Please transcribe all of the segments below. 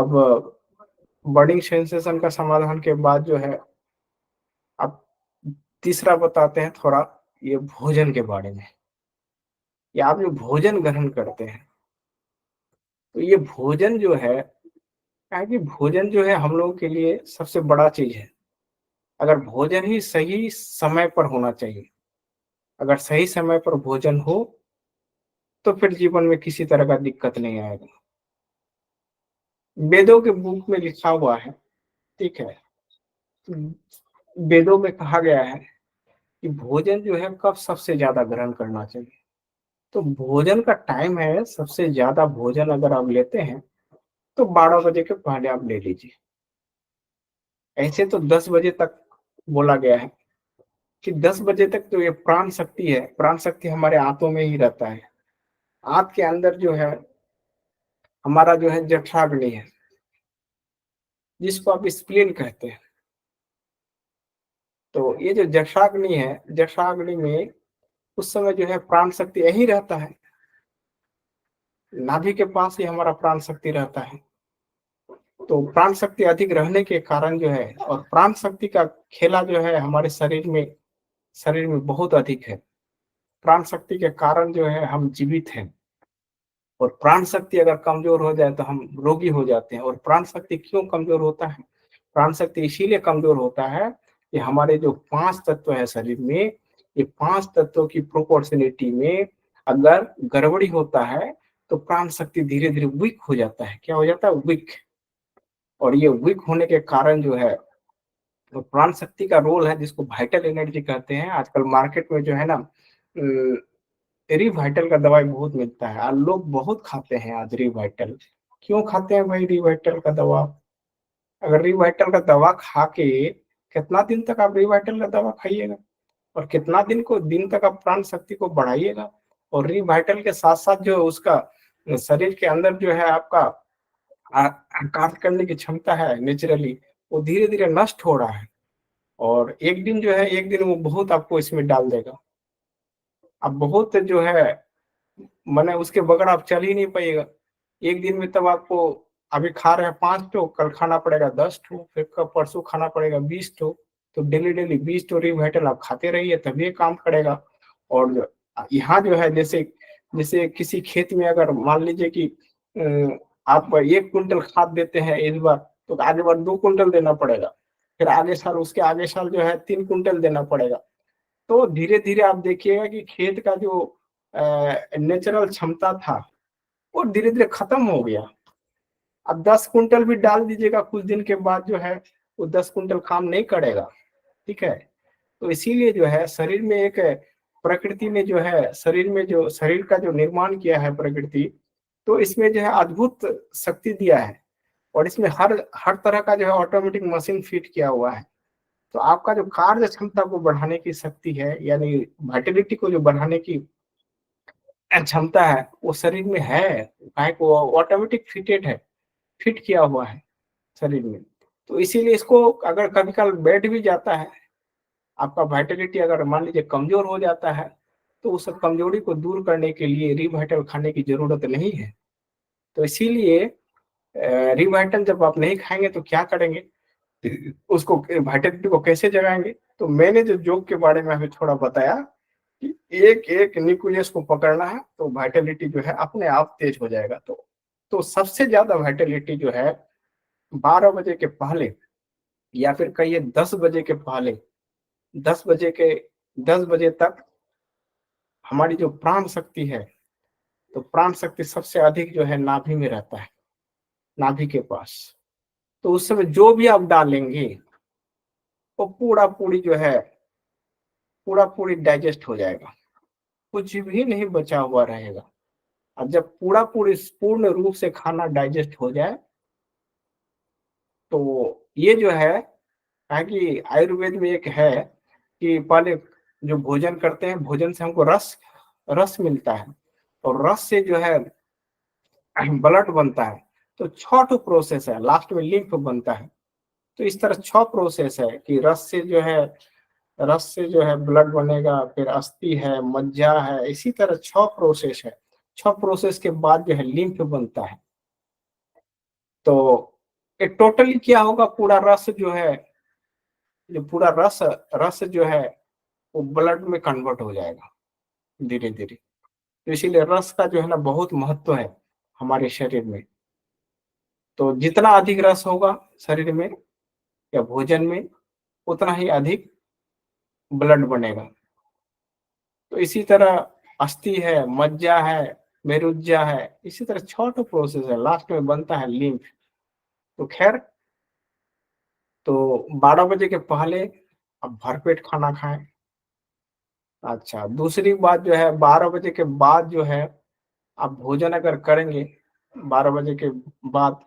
अब burning sensation का समाधान के बाद जो है, अब तीसरा बताते हैं थोड़ा ये भोजन के बारे में। या आप जो भोजन ग्रहण करते हैं, तो ये भोजन जो है, क्या है कि भोजन जो है हम लोगों के लिए सबसे बड़ा चीज़ है। अगर भोजन ही सही समय पर होना चाहिए, अगर सही समय पर भोजन हो, तो फिर जीवन में किसी तरह का दिक्कत नहीं आएगा। वेदों के बुक में लिखा हुआ है, ठीक है? वेदों में कहा गया है कि भोजन जो है कब सबसे ज़्यादा ग्रहण करना चाहिए। तो भोजन का टाइम है, सबसे ज़्यादा भोजन अगर आप लेते हैं, तो 12 बजे के पहले आप ले लीजिए। ऐसे तो 10 बजे तक बोला गया है कि 10 बजे तक तो ये प्राण शक्ति है, प्राण शक्ति हमारे आँतों में ही रहता है। आँत के अंदर जो है, हमारा जो है जठराग्नि है, जिसको आप स्प्लीन कहते हैं। तो ये जो जठराग्नि है, जठराग्नि में उस समय जो है प्राण शक्ति यहीं रहता है, नाभि के पास ही हमारा प्राण शक्ति रहता है। तो प्राण शक्ति अधिक रहने के कारण जो है, और प्राण शक्ति का खेला जो है हमारे शरीर में बहुत अधिक है। प्राण शक्ति के कारण जो है हम जीवित हैं, और प्राण शक्ति अगर कमजोर हो जाए तो हम रोगी हो जाते हैं। और प्राण शक्ति क्यों कमजोर होता है? प्राण शक्ति इसीलिए कमजोर होता है कि हमारे जो 5 तत्व है शरीर में, ये 5 तत्वों की प्रोपोर्शनलिटी में अगर गड़बड़ी होता है, तो प्राण शक्ति धीरे-धीरे वीक हो जाता है। क्या हो जाता है? वीक। और ये वीक होने के कारण जो है, तो प्राण शक्ति का रोल है जिसको वाइटल एनर्जी कहते हैं। आजकल मार्केट में जो है ना, रिवाइटल का दवाई बहुत मिलता है, और लोग बहुत खाते हैं आज रिवाइटल। क्यों खाते हैं भाई रिवाइटल का दवा? अगर रिवाइटल का दवा खा के कितना दिन तक आप रिवाइटल का दवा खाइएगा, और कितना दिन तक आप प्राण शक्ति को बढ़ाइएगा। और रिवाइटल के साथ साथ जो उसका शरीर के अंदर जो है आपका कार्य करने की क्षमता है नेचुरली, वो धीरे धीरे नष्ट हो रहा है। और एक दिन वो बहुत आपको इसमें डाल देगा। अब बहुत जो है, माने उसके बगैर आप चल ही नहीं पाइएगा। एक दिन में तब आपको, अभी खा रहे हैं 5 ठो, कल खाना पड़ेगा 10 ठो, फिर परसों खाना पड़ेगा 20 ठो। तो डेली 20 ठो रिवाइटल आप खाते रहिए, तभी ये काम करेगा। और यहाँ जो है, जैसे जैसे किसी खेत में अगर मान लीजिए कि आप 1 कुंटल खाद देते हैं इस बार, तो आगे बार 2 कुंटल देना पड़ेगा। फिर आगे साल, उसके आगे साल जो है 3 कुंटल देना पड़ेगा। तो धीरे-धीरे आप देखिएगा कि खेत का जो नेचुरल क्षमता था, वो धीरे-धीरे खत्म हो गया। अब 10 कुंटल भी डाल दीजिएगा, कुछ दिन के बाद जो है वो 10 कुंटल काम नहीं करेगा, ठीक है? तो इसीलिए जो है शरीर में एक, प्रकृति ने जो है शरीर में जो शरीर का जो निर्माण किया है प्रकृति, तो इसमें जो है अद्भुत शक्ति दिया है। और इसमें हर हर तरह का जो है ऑटोमेटिक मशीन फिट किया हुआ है। तो आपका जो कार्य क्षमता को बढ़ाने की शक्ति है, यानी वाइटलिटी को जो बढ़ाने की क्षमता है, वो शरीर में है। काहे को ऑटोमेटिक फिटेड है, फिट किया हुआ है शरीर में। तो इसीलिए इसको अगर कभी-कभाल बैठ भी जाता है, आपका वाइटलिटी अगर मान लीजिए कमज़ोर हो जाता है, तो उस कमज़ोरी को दूर करने के लिए रिवाइटल खाने की ज़रूरत नहीं है। तो इसीलिए रिवाइटल जब आप नहीं खाएँगे तो क्या करेंगे? उसको वाइटलिटी को कैसे जगाएँगे? तो मैंने जो योग के बारे में अभी थोड़ा बताया कि एक-एक न्यूक्लियस को पकड़ना है, तो वाइटलिटी जो है अपने आप तेज हो जाएगा। तो सबसे ज़्यादा वाइटलिटी जो है 12 बजे के पहले, या फिर कहिए 10 बजे के पहले, 10 बजे के 10 बजे तक हमारी जो प्राण शक्ति है, तो प्राण शक्ति सबसे अधिक जो है नाभि में रहता है, नाभि के पास। तो उस समय जो भी आप डालेंगे, वो पूरा-पूरी जो है, पूरा-पूरी डाइजेस्ट हो जाएगा। कुछ भी नहीं बचा हुआ रहेगा। और जब पूरा-पूरी पूर्ण रूप से खाना डाइजेस्ट हो जाए, तो ये जो है, काहे कि आयुर्वेद में एक है कि पहले जो भोजन करते हैं, भोजन से हमको रस रस मिलता है, और रस से जो है ब्लड बनता है। तो 6 ठो प्रोसेस है, लास्ट में लिम्फ बनता है। तो इस तरह 6 प्रोसेस है कि रस से जो है ब्लड बनेगा, फिर अस्थि है, मज्जा है, इसी तरह 6 प्रोसेस है। 6 प्रोसेस के बाद जो है लिम्फ बनता है। तो ये टोटली क्या होगा, पूरा रस जो है, जो पूरा रस रस जो है वो ब्लड में कन्वर्ट हो जाएगा धीरे धीरे। तो इसीलिए रस का जो है ना बहुत महत्व है हमारे शरीर में। तो जितना अधिक रस होगा शरीर में या भोजन में, उतना ही अधिक ब्लड बनेगा। तो इसी तरह अस्थि है, मज्जा है, मेरुज्जा है, इसी तरह छोटा प्रोसेस है, लास्ट में बनता है लिम्फ। तो खैर, तो 12 बजे के पहले आप भरपेट खाना खाएं। अच्छा, दूसरी बात जो है, 12 बजे के बाद जो है आप भोजन अगर करेंगे 12 बजे के बाद,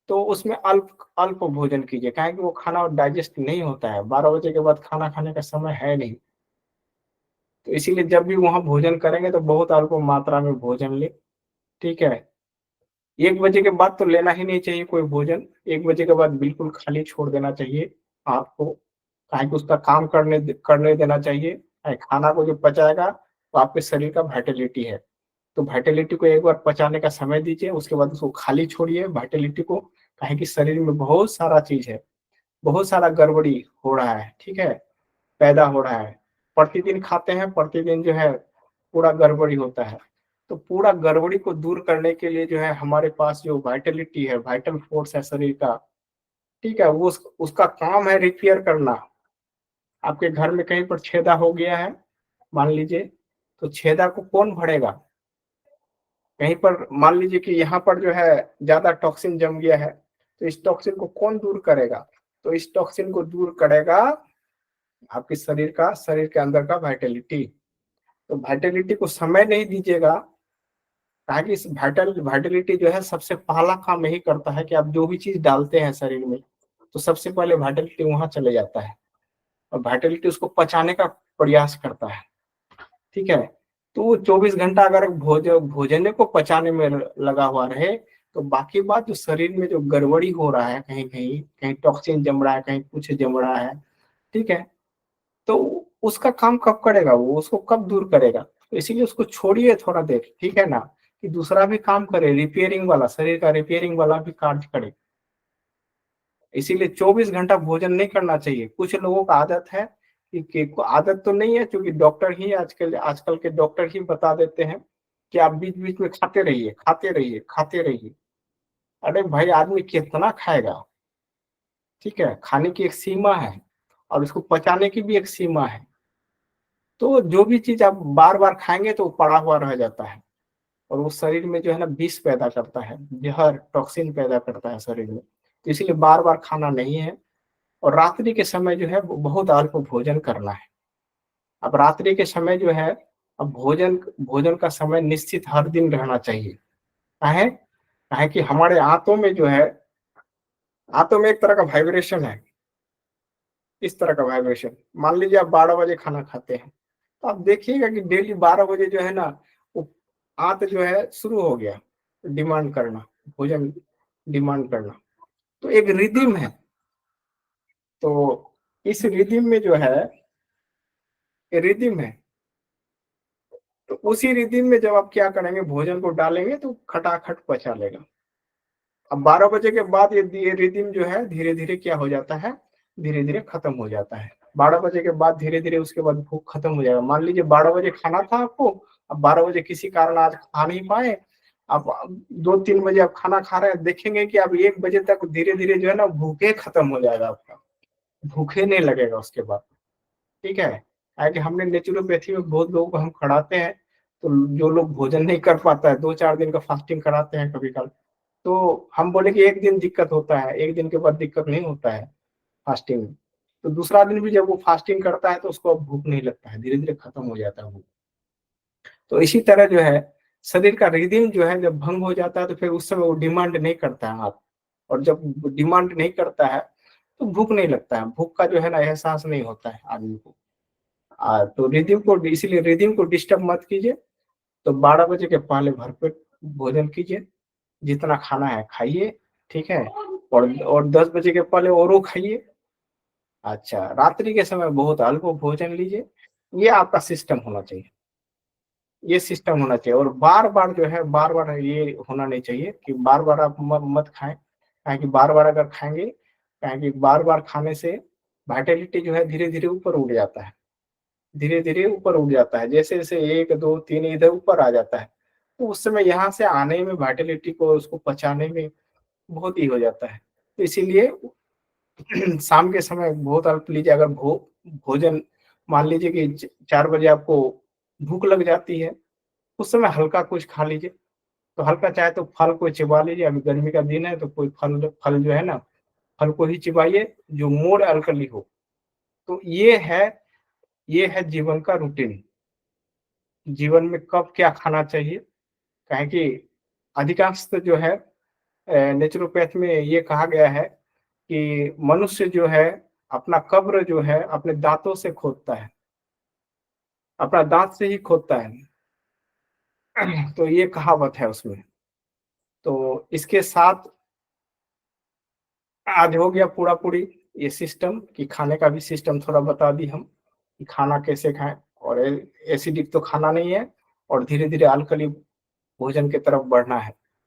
तो उसमें अल्प अल्प भोजन कीजिए, काहे कि वो खाना डाइजेस्ट नहीं होता है, 12 बजे के बाद खाना खाने का समय है नहीं। तो इसीलिए जब भी वहां भोजन करेंगे तो बहुत अल्प मात्रा में भोजन ले। ठीक है। 1 बजे के बाद तो लेना ही नहीं चाहिए कोई भोजन। 1 बजे के बाद बिल्कुल खाली छोड़ देना चाहिए आपको, काहे कि उसका काम करने देना चाहिए। खाना को जो पचाएगा तो आपके शरीर का वाइटलिटी है, तो वाइटलिटी को एक बार पचाने का समय दीजिए, उसके बाद उसको खाली छोड़िए वाइटलिटी को। काहे कि शरीर में बहुत सारा चीज है, बहुत सारा गड़बड़ी हो रहा है, ठीक है, पैदा हो रहा है। प्रतिदिन खाते हैं, प्रतिदिन जो है पूरा गड़बड़ी होता है। तो पूरा गड़बड़ी को दूर करने के लिए जो है हमारे पास जो वाइटलिटी है, वाइटल फोर्स है शरीर का, ठीक है, वो उसका काम है रिपेयर करना। आपके घर में कहीं पर छेदा हो गया है मान लीजिए, तो छेदा को कौन भरेगा? कहीं पर मान लीजिए कि यहाँ पर जो है ज्यादा टॉक्सिन जम गया है, तो इस टॉक्सिन को कौन दूर करेगा? तो इस टॉक्सिन को दूर करेगा आपके शरीर के अंदर का वाइटलिटी। तो वाइटलिटी को समय नहीं दीजिएगा, ताकि इस वाइटलिटी जो है सबसे पहला काम यही करता है कि आप जो भी चीज डालते हैं शरीर में, तो सबसे पहले वाइटलिटी वहां चले जाता है और वाइटलिटी उसको पचाने का प्रयास करता है। ठीक है। तो वो 24 घंटा अगर भोजन को पचाने में लगा हुआ रहे, तो बाकी बात जो शरीर में जो गड़बड़ी हो रहा है, कहीं कहीं कहीं टॉक्सिन जम रहा है, कहीं कुछ जम रहा है, ठीक है, तो उसका काम कब करेगा, वो उसको कब दूर करेगा? तो इसीलिए उसको छोड़िए थोड़ा देर, ठीक है ना, कि दूसरा भी काम करे, रिपेयरिंग वाला, शरीर का रिपेयरिंग वाला भी कार्य करे। इसीलिए 24 घंटा भोजन नहीं करना चाहिए। कुछ लोगों का आदत है कि आदत तो नहीं है, क्योंकि डॉक्टर ही आजकल आजकल के डॉक्टर ही बता देते हैं कि आप बीच बीच में खाते रहिए, खाते रहिए, खाते रहिए। अरे भाई, आदमी कितना खाएगा? ठीक है, खाने की एक सीमा है और उसको पचाने की भी एक सीमा है। तो जो भी चीज आप बार बार खाएंगे तो वो पड़ा हुआ रह जाता है, और वो शरीर में जो है ना विष पैदा करता है, जहर, टॉक्सिन पैदा करता है शरीर में। तो इसलिए बार बार खाना नहीं है। और रात्रि के समय जो है वो बहुत अल्प भोजन करना है। अब रात्रि के समय जो है, अब भोजन भोजन का समय निश्चित हर दिन रहना चाहिए। काहे? काहे कि हमारे आंतों में जो है, आंतों में एक तरह का वाइब्रेशन है, इस तरह का वाइब्रेशन। मान लीजिए आप 12 बजे खाना खाते हैं, तो आप देखिएगा कि डेली 12 बजे जो है ना, वो आंत जो है शुरू हो गया डिमांड करना, भोजन डिमांड करना। तो एक रिदिम है। तो इस रिदिम में जो है, ये रिदिम है, तो उसी रिदिम में जब आप क्या करेंगे, भोजन को डालेंगे तो खटाखट पचा लेगा। अब 12 बजे के बाद ये रिदिम जो है धीरे धीरे क्या हो जाता है, धीरे धीरे खत्म हो जाता है। 12 बजे के बाद धीरे धीरे उसके बाद भूख खत्म हो जाएगा। मान लीजिए 12 बजे खाना था आपको, अब 12 बजे किसी कारण आज खा नहीं पाए, आप 2-3 बजे आप खाना खा रहे हैं, देखेंगे कि अब 1 बजे तक धीरे धीरे जो है ना भूखे खत्म हो जाएगा आपका, भूखे नहीं लगेगा उसके बाद। ठीक है। कि हमने नेचुरोपैथी में बहुत लोगों को हम खड़ाते हैं, तो जो लोग भोजन नहीं कर पाता है, 2-4 दिन का फास्टिंग कराते हैं कभी कल, तो हम बोले कि एक दिन दिक्कत होता है, एक दिन के बाद दिक्कत नहीं होता है फास्टिंग में। तो दूसरा दिन भी जब वो फास्टिंग करता है तो उसको अब भूख नहीं लगता है, धीरे धीरे खत्म हो जाता है वो। तो इसी तरह जो है शरीर का रिदम जो है जब भंग हो जाता है, तो फिर उस समय वो डिमांड नहीं करता है आप, और जब डिमांड नहीं करता है तो भूख नहीं लगता है, भूख का जो है ना एहसास नहीं होता है आदमी को। तो रिदम को, इसीलिए रिदम को डिस्टर्ब मत कीजिए। तो 12 बजे के पहले भरपेट भोजन कीजिए, जितना खाना है खाइए, ठीक है, और 10 बजे के पहले औरो खाइए। अच्छा, रात्रि के समय बहुत अल्प भोजन लीजिए। ये आपका सिस्टम होना चाहिए। ये सिस्टम होना चाहिए। और बार बार जो है, बार बार ये होना नहीं चाहिए कि बार बार आप मत खाएं, कि बार बार अगर खाएंगे, कि बार बार खाने से वाइटलिटी जो है धीरे धीरे ऊपर उठ जाता है, धीरे धीरे ऊपर उठ जाता है। जैसे जैसे एक दो तीन इधर ऊपर आ जाता है, तो उस समय यहाँ से आने में, वाइटलिटी को उसको पचाने में बहुत ही हो जाता है। तो इसीलिए शाम के समय बहुत अल्प लीजिए। अगर भोजन मान लीजिए कि 4 बजे आपको भूख लग जाती है, उस समय हल्का कुछ खा लीजिए। तो हल्का चाहे तो फल को चिबा लीजिए, अभी गर्मी का दिन है तो कोई फल फल जो है ना, फल को ही चिबाइए जो मोर अल्कली हो। तो ये है जीवन का रूटीन। जीवन में कब क्या खाना चाहिए, काहे कि अधिकांश तो जो है नेचुरोपैथ में ये कहा गया है कि मनुष्य जो है अपना कब्र जो है अपने दांतों से खोदता है, अपना दांत से ही खोदता है। तो ये कहावत है उसमें। तो इसके साथ आज हो गया पूरा पूरी ये सिस्टम, कि खाने का भी सिस्टम थोड़ा बता दी हम, कि खाना कैसे खाएं। और एसिडिक तो खाना नहीं है, और धीरे धीरे अल्कली भोजन की तरफ बढ़ना है।